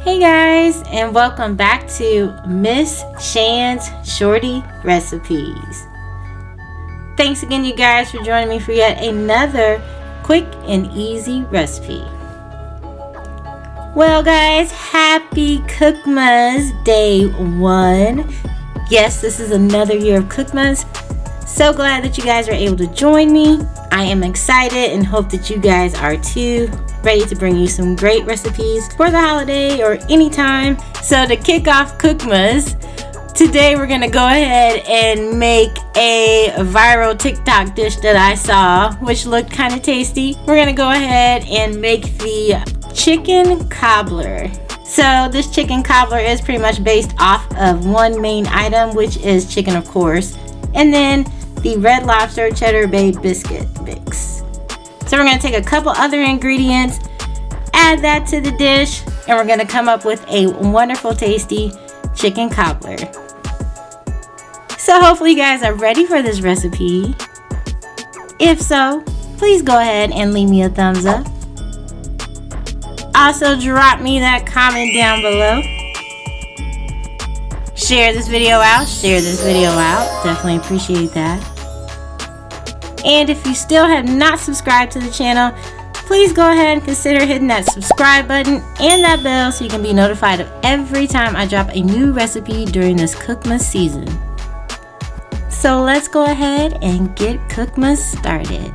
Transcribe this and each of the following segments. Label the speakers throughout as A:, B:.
A: Hey guys, and welcome back to Miss Shan's Shorty Recipes. Thanks again, you guys, for joining me for yet another quick and easy recipe. Well guys, happy COOKMAS Day 1. Yes, this is another year of COOKMAS. So glad that you guys are able to join me. I am excited and hope that you guys are too. Ready to bring you some great recipes for the holiday or anytime. So to kick off COOKMAS, today we're gonna go ahead and make a viral TikTok dish that I saw, which looked kind of tasty. We're gonna go ahead and make the chicken cobbler. So this chicken cobbler is pretty much based off of one main item, which is chicken, of course, and then the Red Lobster Cheddar baked biscuit mix. So we're going to take a couple other ingredients, add that to the dish, and we're going to come up with a wonderful, tasty chicken cobbler. So hopefully you guys are ready for this recipe. If so, please go ahead and leave me a thumbs up. Also, drop me that comment down below. Share this video out. Definitely appreciate that. And if you still have not subscribed to the channel, please go ahead and consider hitting that subscribe button and that bell so you can be notified of every time I drop a new recipe during this COOKMAS season. So let's go ahead and get COOKMAS started.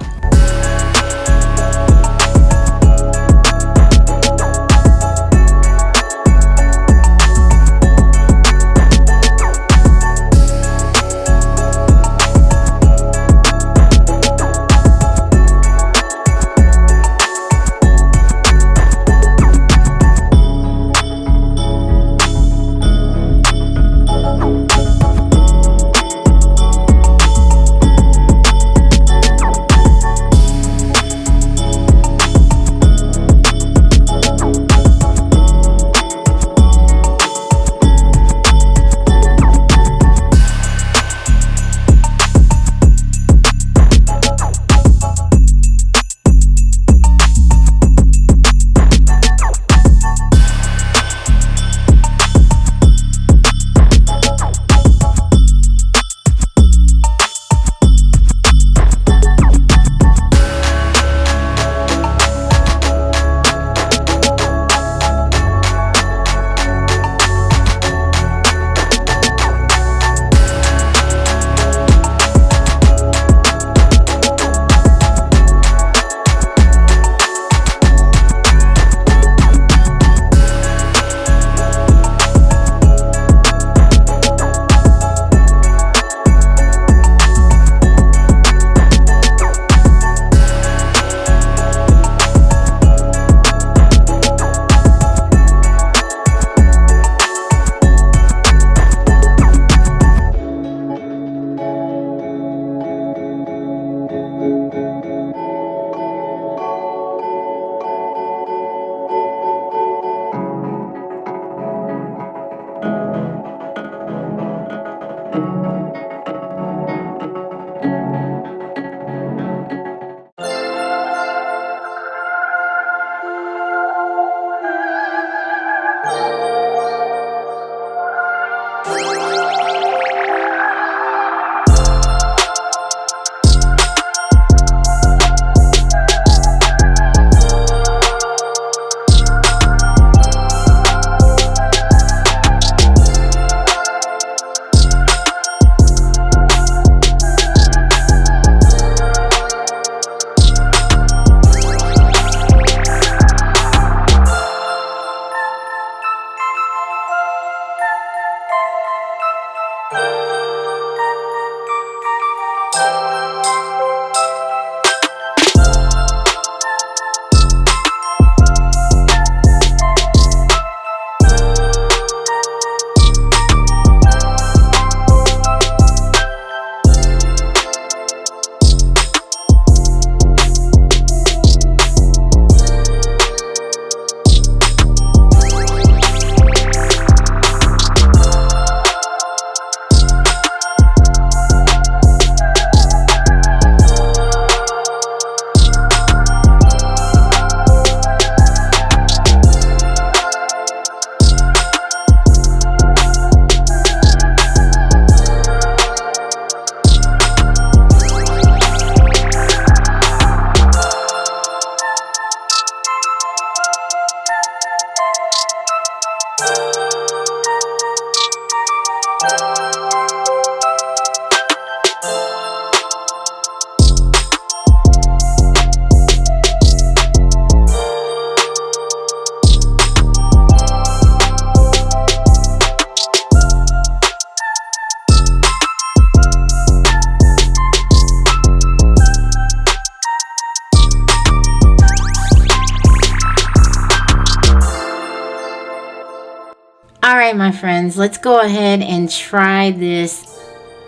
A: Alright my friends, let's go ahead and try this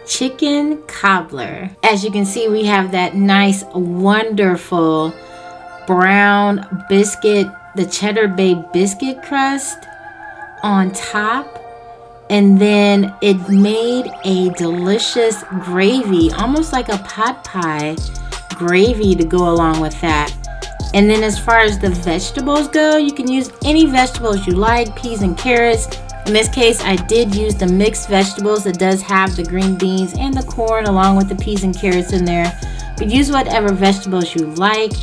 A: chicken cobbler. As you can see, we have that nice, wonderful brown biscuit, the cheddar bay biscuit crust on top. And then it made a delicious gravy, almost like a pot pie gravy to go along with that. And then as far as the vegetables go, you can use any vegetables you like, peas and carrots. In this case, I did use the mixed vegetables. It does have the green beans and the corn along with the peas and carrots in there. But use whatever vegetables you like.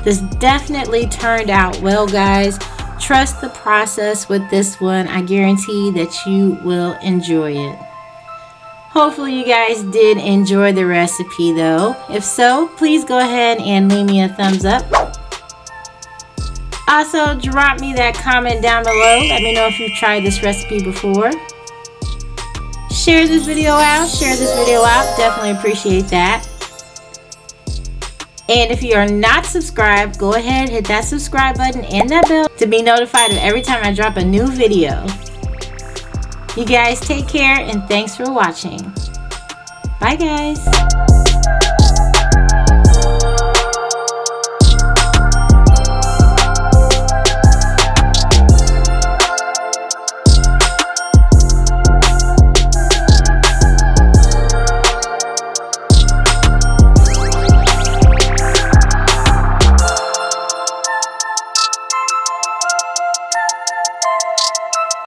A: This definitely turned out well, guys. Trust the process with this one. I guarantee that you will enjoy it. Hopefully you guys did enjoy the recipe though. If so, please go ahead and leave me a thumbs up. Also, drop me that comment down below. Let me know if you've tried this recipe before. Share this video out. Definitely appreciate that. And if you are not subscribed, go ahead, hit that subscribe button and that bell to be notified of every time I drop a new video. You guys take care and thanks for watching. Bye guys.